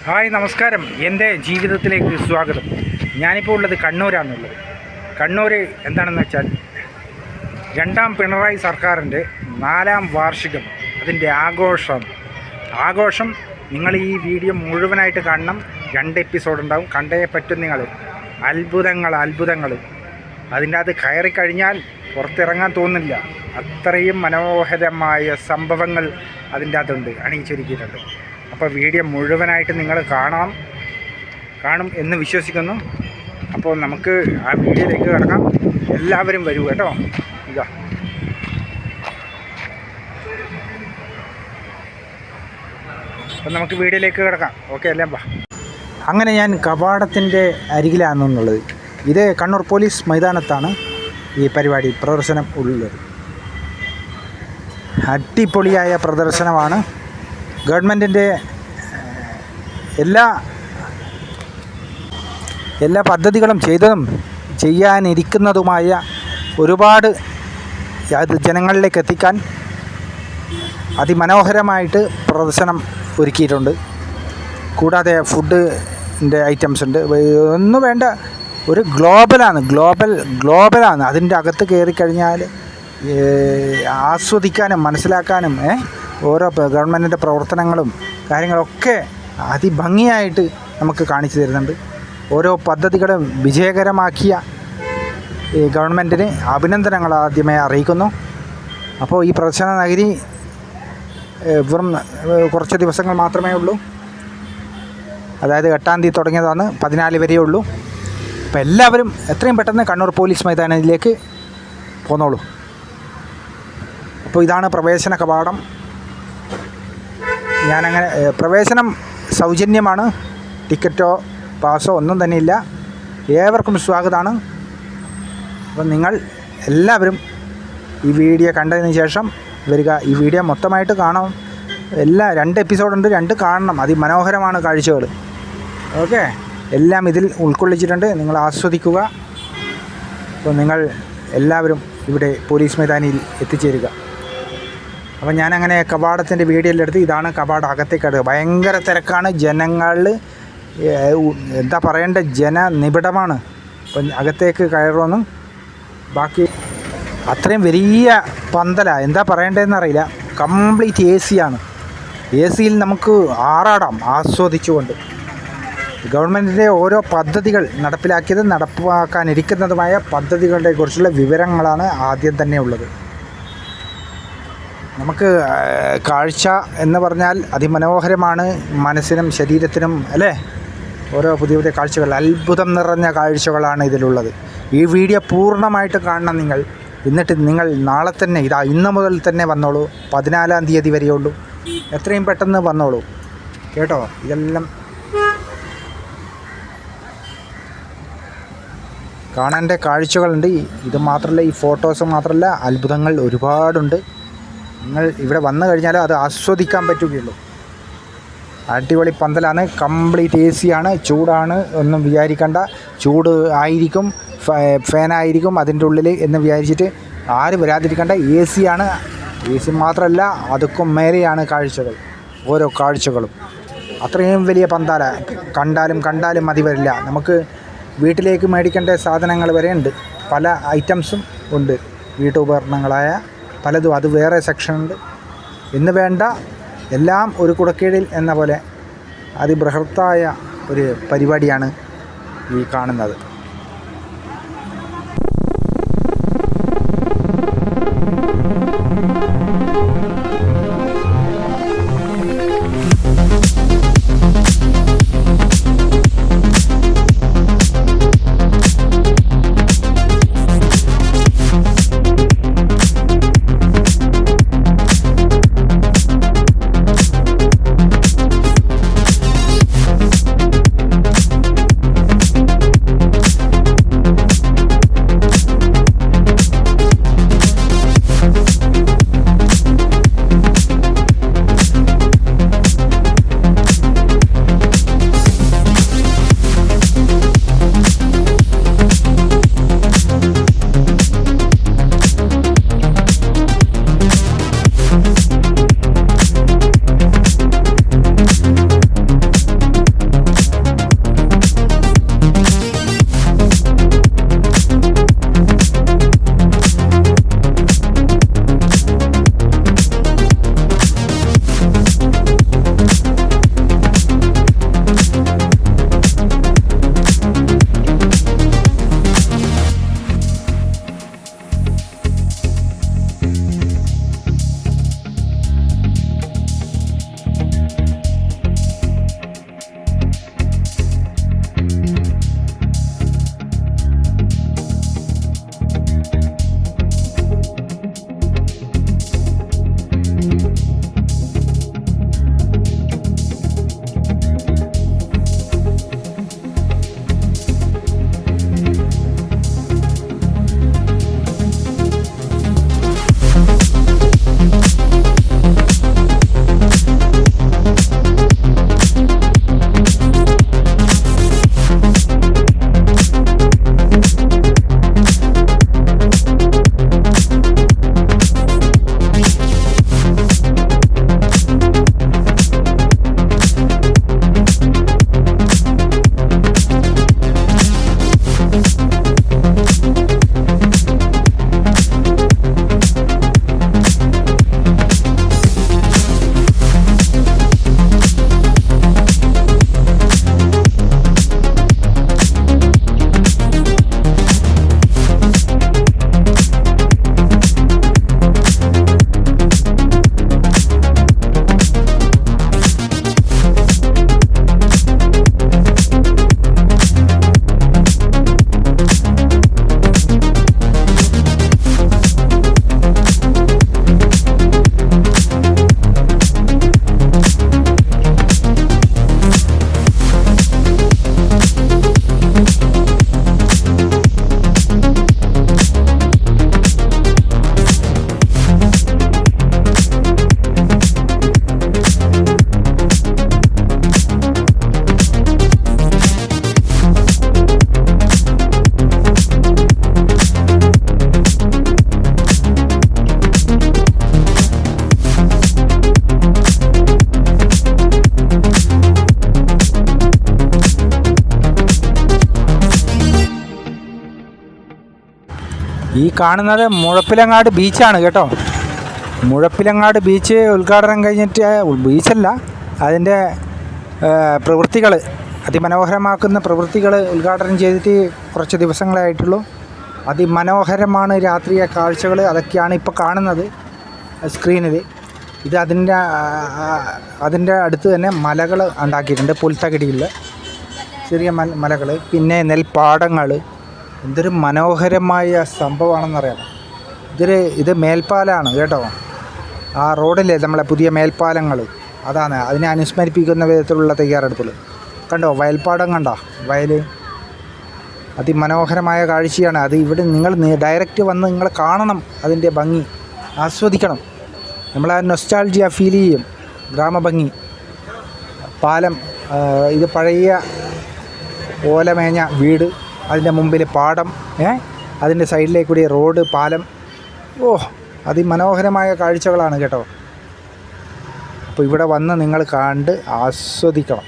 Hi നമസ്കാരം. എൻ്റെ ജീവിതത്തിലേക്ക് സ്വാഗതം. ഞാനിപ്പോൾ ഉള്ളത് കണ്ണൂരാണുള്ളത്. കണ്ണൂർ എന്താണെന്ന് വെച്ചാൽ രണ്ടാം പിണറായി സർക്കാരിൻ്റെ 4ാം വാർഷികം, അതിൻ്റെ ആഘോഷം നിങ്ങൾ ഈ വീഡിയോ മുഴുവനായിട്ട് കാണണം. 2 എപ്പിസോഡ് ഉണ്ടാവും, കണ്ടേ പറ്റും നിങ്ങൾ. അത്ഭുതങ്ങൾ അതിൻ്റെ അത് കയറിക്കഴിഞ്ഞാൽ പുറത്തിറങ്ങാൻ തോന്നില്ല. അത്രയും മനോഹരമായ സംഭവങ്ങൾ അതിൻ്റെ അകത്തുണ്ട്, അണിയിച്ചൊരുക്കിയിട്ടുണ്ട്. അപ്പോൾ വീഡിയോ മുഴുവനായിട്ട് നിങ്ങൾ കാണും എന്ന് വിശ്വസിക്കുന്നു. അപ്പോൾ നമുക്ക് ആ വീഡിയോയിലേക്ക് കിടക്കാം. എല്ലാവരും വരൂ കേട്ടോ. ഇതാ അപ്പം നമുക്ക് വീഡിയോയിലേക്ക് കിടക്കാം. ഓക്കെ അല്ലേ? അങ്ങനെ ഞാൻ കവാടത്തിൻ്റെ അരികിലാണെന്നുള്ളത്. ഇത് കണ്ണൂർ പോലീസ് മൈതാനത്താണ് ഈ പരിപാടി പ്രദർശനം ഉള്ളത്. അടിപൊളിയായ പ്രദർശനമാണ്. ഗവൺമെൻറ്റിൻ്റെ എല്ലാ പദ്ധതികളും ചെയ്യാനിരിക്കുന്നതുമായ ഒരുപാട് അത് ജനങ്ങളിലേക്ക് എത്തിക്കാൻ അതിമനോഹരമായിട്ട് പ്രദർശനം ഒരുക്കിയിട്ടുണ്ട്. കൂടാതെ ഫുഡിൻ്റെ ഐറ്റംസ് ഉണ്ട്. ഒന്നും വേണ്ട, ഒരു ഗ്ലോബലാണ്. അതിൻ്റെ അകത്ത് കയറിക്കഴിഞ്ഞാൽ ആസ്വദിക്കാനും മനസ്സിലാക്കാനും ഓരോ ഗവൺമെൻറ്റിൻ്റെ പ്രവർത്തനങ്ങളും കാര്യങ്ങളൊക്കെ അതിഭംഗിയായിട്ട് നമുക്ക് കാണിച്ചു തരുന്നുണ്ട്. ഓരോ പദ്ധതികളും വിജയകരമാക്കിയ ഈ ഗവൺമെൻറ്റിന് അഭിനന്ദനങ്ങൾ ആദ്യമേ അറിയിക്കുന്നു. അപ്പോൾ ഈ പ്രദർശന നഗരി വെറും കുറച്ച് ദിവസങ്ങൾ മാത്രമേ ഉള്ളൂ. അതായത് 8-ാം തീയതി തുടങ്ങിയതാണ്, 14 വരെയേ ഉള്ളൂ. അപ്പോൾ എല്ലാവരും എത്രയും പെട്ടെന്ന് കണ്ണൂർ പോലീസ് മൈതാനത്തിലേക്ക് പോന്നോളൂ. അപ്പോൾ ഇതാണ് പ്രവേശന കവാടം. ഞാനങ്ങനെ പ്രവേശനം സൗജന്യമാണ്. ടിക്കറ്റോ പാസോ ഒന്നും തന്നെ ഇല്ല. ഏവർക്കും സ്വാഗതമാണ്. അപ്പം നിങ്ങൾ എല്ലാവരും ഈ വീഡിയോ കണ്ടതിന് ശേഷം വരിക. ഈ വീഡിയോ മൊത്തമായിട്ട് കാണാം. 2 എപ്പിസോഡുണ്ട്, 2 കാണണം. അതിമനോഹരമാണ് കാഴ്ചകൾ. ഓക്കെ, എല്ലാം ഇതിൽ ഉൾക്കൊള്ളിച്ചിട്ടുണ്ട്. നിങ്ങൾ ആസ്വദിക്കുക. അപ്പോൾ നിങ്ങൾ എല്ലാവരും ഇവിടെ പോലീസ് മൈതാനിയിൽ എത്തിച്ചേരുക. അപ്പം ഞാനങ്ങനെ കവാടത്തിൻ്റെ വീഡിയോയിലെടുത്ത് ഇതാണ് കവാടം. അകത്തേക്ക് അടുക്കുക. ഭയങ്കര തിരക്കാണ്. ജനങ്ങൾ എന്താ പറയേണ്ട, ജനനിബിഡമാണ്. അപ്പം അകത്തേക്ക് കയറുമെന്നും ബാക്കി അത്രയും വലിയ പന്തലാണ്. എന്താ പറയേണ്ടതെന്ന് അറിയില്ല. കംപ്ലീറ്റ് AC ആണ്. AC-യിൽ നമുക്ക് ആറാടാം ആസ്വദിച്ചുകൊണ്ട്. ഗവൺമെൻറ്റിൻ്റെ ഓരോ പദ്ധതികൾ നടപ്പാക്കാനിരിക്കുന്നതുമായ പദ്ധതികളെ കുറിച്ചുള്ള വിവരങ്ങളാണ് ആദ്യം തന്നെ ഉള്ളത്. നമുക്ക് കാഴ്ച എന്ന് പറഞ്ഞാൽ അതിമനോഹരമാണ്. മനസ്സിനും ശരീരത്തിനും അല്ലേ, ഓരോ പുതിയ കാഴ്ചകൾ, അത്ഭുതം നിറഞ്ഞ കാഴ്ചകളാണ് ഇതിലുള്ളത്. ഈ വീഡിയോ പൂർണ്ണമായിട്ട് കാണണം നിങ്ങൾ. എന്നിട്ട് നിങ്ങൾ നാളെ തന്നെ, ഇന്ന് മുതൽ തന്നെ വന്നോളൂ. 14-ാം തീയതി വരെയുള്ളൂ. എത്രയും പെട്ടെന്ന് വന്നോളൂ കേട്ടോ. ഇതെല്ലാം കാണേണ്ട കാഴ്ചകളുണ്ട്. ഇത് മാത്രമല്ല, ഈ ഫോട്ടോസ് മാത്രമല്ല, അത്ഭുതങ്ങൾ ഒരുപാടുണ്ട്. നിങ്ങൾ ഇവിടെ വന്നു കഴിഞ്ഞാൽ അത് ആസ്വദിക്കാൻ പറ്റുകയുള്ളൂ. അടിപൊളി പന്തലാണ്. കംപ്ലീറ്റ് AC ആണ്. ചൂടാണ് ഒന്നും വിചാരിക്കേണ്ട. ചൂട് ആയിരിക്കും, ഫാനായിരിക്കും അതിൻ്റെ ഉള്ളിൽ എന്ന് വിചാരിച്ചിട്ട് ആരും വരാതിരിക്കേണ്ട. AC ആണ്. AC മാത്രമല്ല, അതൊക്കെ മേലെയാണ് കാഴ്ചകൾ. ഓരോ കാഴ്ചകളും അത്രയും വലിയ പന്താല. കണ്ടാലും മതി വരില്ല. നമുക്ക് വീട്ടിലേക്ക് മേടിക്കേണ്ട സാധനങ്ങൾ വരെ ഉണ്ട്. പല ഐറ്റംസും ഉണ്ട്. വീട്ടുപകരണങ്ങളായ പലതും, അത് വേറെ സെക്ഷനുണ്ട്. എന്ന് വേണ്ട, എല്ലാം ഒരു കുടക്കീഴിൽ എന്ന പോലെ അതിബൃഹത്തായ ഒരു പരിപാടിയാണ് ഈ കാണുന്നത്. ഈ കാണുന്നത് മുഴപ്പിലങ്ങാട് ബീച്ചാണ് കേട്ടോ. മുഴപ്പിലങ്ങാട് ബീച്ച് ഉദ്ഘാടനം കഴിഞ്ഞിട്ട്, ബീച്ചല്ല, അതിൻ്റെ പ്രവൃത്തികൾ, അതിമനോഹരമാക്കുന്ന പ്രവൃത്തികൾ ഉദ്ഘാടനം ചെയ്തിട്ട് കുറച്ച് ദിവസങ്ങളേ ആയിട്ടുള്ളൂ. അതിമനോഹരമാണ് രാത്രിയെ കാഴ്ചകൾ. അതൊക്കെയാണ് ഇപ്പോൾ കാണുന്നത് സ്ക്രീനിൽ. ഇത് അതിൻ്റെ അടുത്ത് തന്നെ മലകൾ ഉണ്ടാക്കിയിട്ടുണ്ട്, പുൽത്തകിടിയിൽ ചെറിയ മലകൾ, പിന്നെ നെൽപ്പാടങ്ങൾ. എന്തൊരു മനോഹരമായ സംഭവമാണെന്നറിയാം. ഇത് മേൽപ്പാലമാണ് കേട്ടോ. ആ റോഡിലെ നമ്മളെ പുതിയ മേൽപ്പാലങ്ങൾ, അതാണ് അതിനെ അനുസ്മരിപ്പിക്കുന്ന വിധത്തിലുള്ള തയ്യാറെടുപ്പുകൾ. കണ്ടോ വയൽപ്പാടം, കണ്ടോ വയൽ? അതിമനോഹരമായ കാഴ്ചയാണ് അത്. ഇവിടെ നിങ്ങൾ ഡയറക്റ്റ് വന്ന് നിങ്ങൾ കാണണം, അതിൻ്റെ ഭംഗി ആസ്വദിക്കണം. നമ്മളാ നൊസ്റ്റാൾജിയ ഫീൽ ചെയ്യും, ഗ്രാമഭംഗി. പാലം, ഇത് പഴയ ഓലമേഞ്ഞ വീട്, അതിൻ്റെ മുമ്പിൽ പാടം, അതിൻ്റെ സൈഡിലേക്ക് കൂടി റോഡ്, പാലം. അതിമനോഹരമായ കാഴ്ചകളാണ് കേട്ടോ. അപ്പോൾ ഇവിടെ വന്ന് നിങ്ങൾ കണ്ട് ആസ്വദിക്കണം.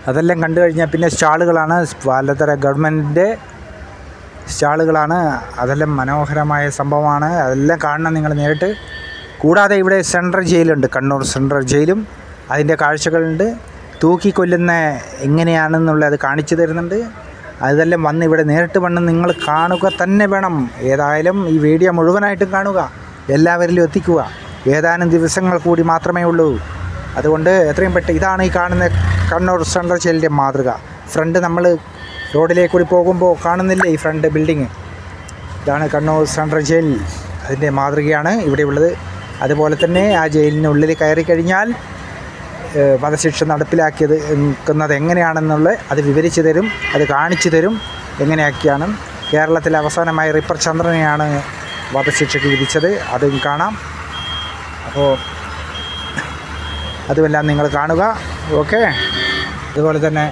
അതെല്ലാം കണ്ടു കഴിഞ്ഞാൽ പിന്നെ സ്റ്റാളുകളാണ്, പലതര ഗവൺമെൻറ്റിൻ്റെ സ്റ്റാളുകളാണ്. അതെല്ലാം മനോഹരമായ സംഭവമാണ്. അതെല്ലാം കാണണം നിങ്ങൾ നേരിട്ട്. കൂടാതെ ഇവിടെ സെൻട്രൽ ജയിലുണ്ട്, കണ്ണൂർ സെൻട്രൽ ജയിലും അതിൻ്റെ കാഴ്ചകളുണ്ട്. തൂക്കിക്കൊല്ലുന്ന എങ്ങനെയാണെന്നുള്ളത് കാണിച്ചു തരുന്നുണ്ട്. അതെല്ലാം വന്ന് ഇവിടെ നേരിട്ട് വന്ന് നിങ്ങൾ കാണുക തന്നെ വേണം. ഏതായാലും ഈ വീഡിയോ മുഴുവനായിട്ടും കാണുക, എല്ലാവരിലും എത്തിക്കുക. ഏതാനും ദിവസങ്ങൾ കൂടി മാത്രമേ ഉള്ളൂ. അതുകൊണ്ട് എത്രയും പെട്ടെന്ന് ഇതാണ് ഈ കാണുന്ന കണ്ണൂർ സെൻട്രൽ ജയിലിൻ്റെ മാതൃക. ഫ്രണ്ട് നമ്മൾ റോഡിലേക്ക് കൂടി പോകുമ്പോൾ കാണുന്നില്ലേ ഈ ഫ്രണ്ട് ബിൽഡിങ്, ഇതാണ് കണ്ണൂർ സെൻട്രൽ ജയിൽ. അതിൻ്റെ മാതൃകയാണ് ഇവിടെ ഉള്ളത്. അതുപോലെ തന്നെ ആ ജയിലിനുള്ളിൽ കയറി കഴിഞ്ഞാൽ വധശിക്ഷ നടപ്പിലാക്കുന്നത് എങ്ങനെയാണെന്നുള്ളത് അത് വിവരിച്ചു തരും, അത് കാണിച്ചു തരും എങ്ങനെയൊക്കെയാണ്. കേരളത്തിൽ അവസാനമായി റിപ്പർ ചന്ദ്രനെയാണ് വധശിക്ഷയ്ക്ക് വിധിച്ചത്, അതും കാണാം. അപ്പോൾ അതുമെല്ലാം നിങ്ങൾ കാണുക. ഓക്കെ. അതുപോലെ തന്നെ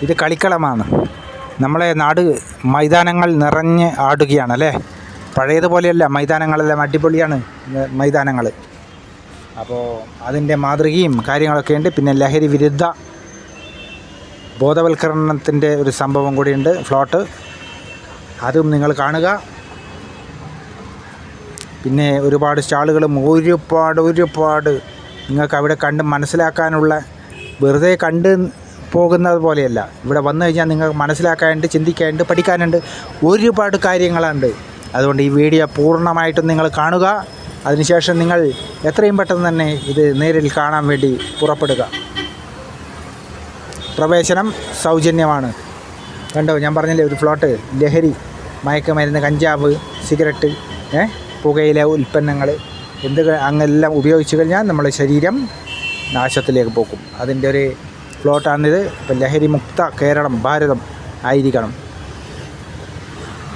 ഇത് കളിക്കളമാണ്. നമ്മളെ നാട് മൈതാനങ്ങൾ നിറഞ്ഞ് ആടുകയാണ് അല്ലേ. പഴയതുപോലെയല്ല, മൈതാനങ്ങളെല്ലാം അടിപൊളിയാണ് മൈതാനങ്ങൾ. അപ്പോൾ അതിൻ്റെ മാതൃകയും കാര്യങ്ങളൊക്കെ ഉണ്ട്. പിന്നെ ലഹരി വിരുദ്ധ ബോധവൽക്കരണത്തിൻ്റെ ഒരു സംഭവം കൂടിയുണ്ട്, ഫ്ലോട്ട്, അതും നിങ്ങൾ കാണുക. പിന്നെ ഒരുപാട് സ്റ്റാളുകളും ഒരുപാട് നിങ്ങൾക്ക് അവിടെ കണ്ട് മനസ്സിലാക്കാനുള്ള, വെറുതെ കണ്ട് പോകുന്നത് പോലെയല്ല. ഇവിടെ വന്നു കഴിഞ്ഞാൽ നിങ്ങൾക്ക് മനസ്സിലാക്കാനുണ്ട്, ചിന്തിക്കാനുണ്ട്, പഠിക്കാനുണ്ട്, ഒരുപാട് കാര്യങ്ങളുണ്ട്. അതുകൊണ്ട് ഈ വീഡിയോ പൂർണ്ണമായിട്ടും നിങ്ങൾ കാണുക. അതിനുശേഷം നിങ്ങൾ എത്രയും പെട്ടെന്ന് തന്നെ ഇത് നേരിൽ കാണാൻ വേണ്ടി പുറപ്പെടുക. പ്രവേശനം സൗജന്യമാണ്. കണ്ടോ, ഞാൻ പറഞ്ഞില്ലേ ഒരു ഫ്ലോട്ട്. ലഹരി, മയക്കുമരുന്ന്, കഞ്ചാവ്, സിഗരറ്റ്, പുകയില ഉൽപ്പന്നങ്ങൾ അങ്ങെല്ലാം ഉപയോഗിച്ച് കഴിഞ്ഞാൽ നമ്മുടെ ശരീരം നാശത്തിലേക്ക് പോകും. അതിൻ്റെ ഒരു ഫ്ലോട്ടാണിത്. ഇപ്പം ലഹരി മുക്ത കേരളം, ഭാരതം ആയിരിക്കണം.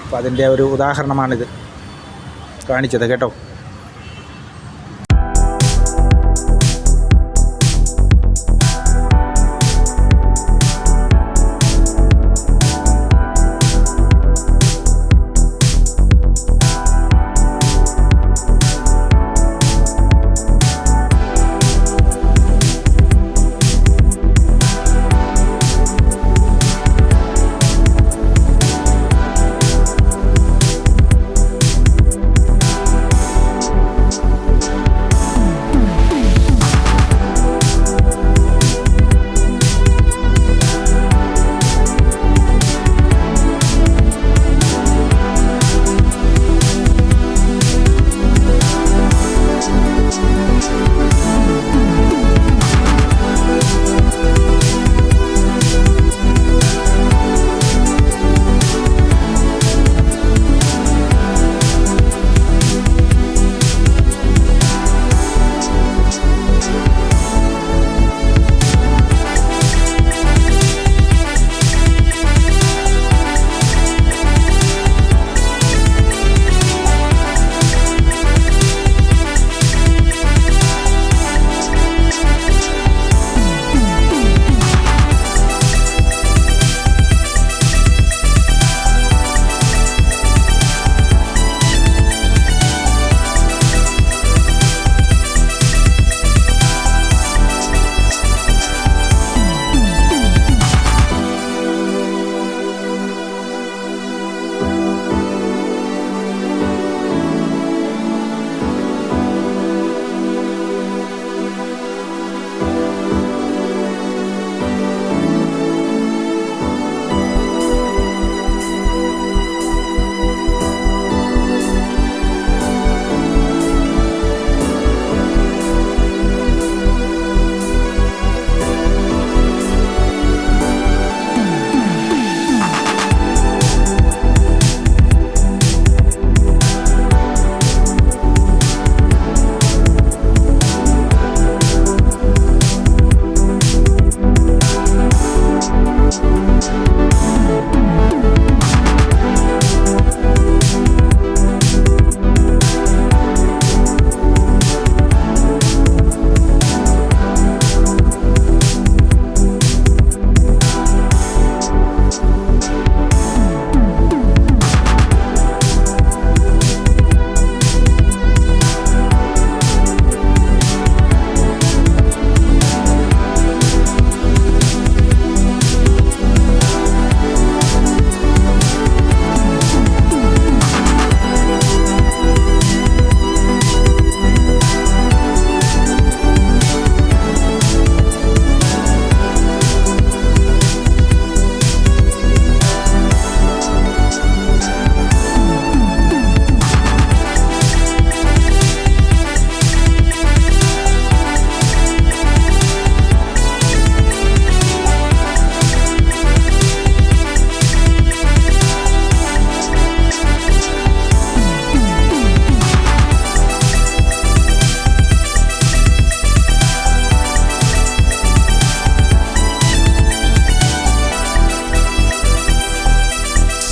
അപ്പോൾ അതിൻ്റെ ഒരു ഉദാഹരണമാണിത് കാണിച്ചത് കേട്ടോ.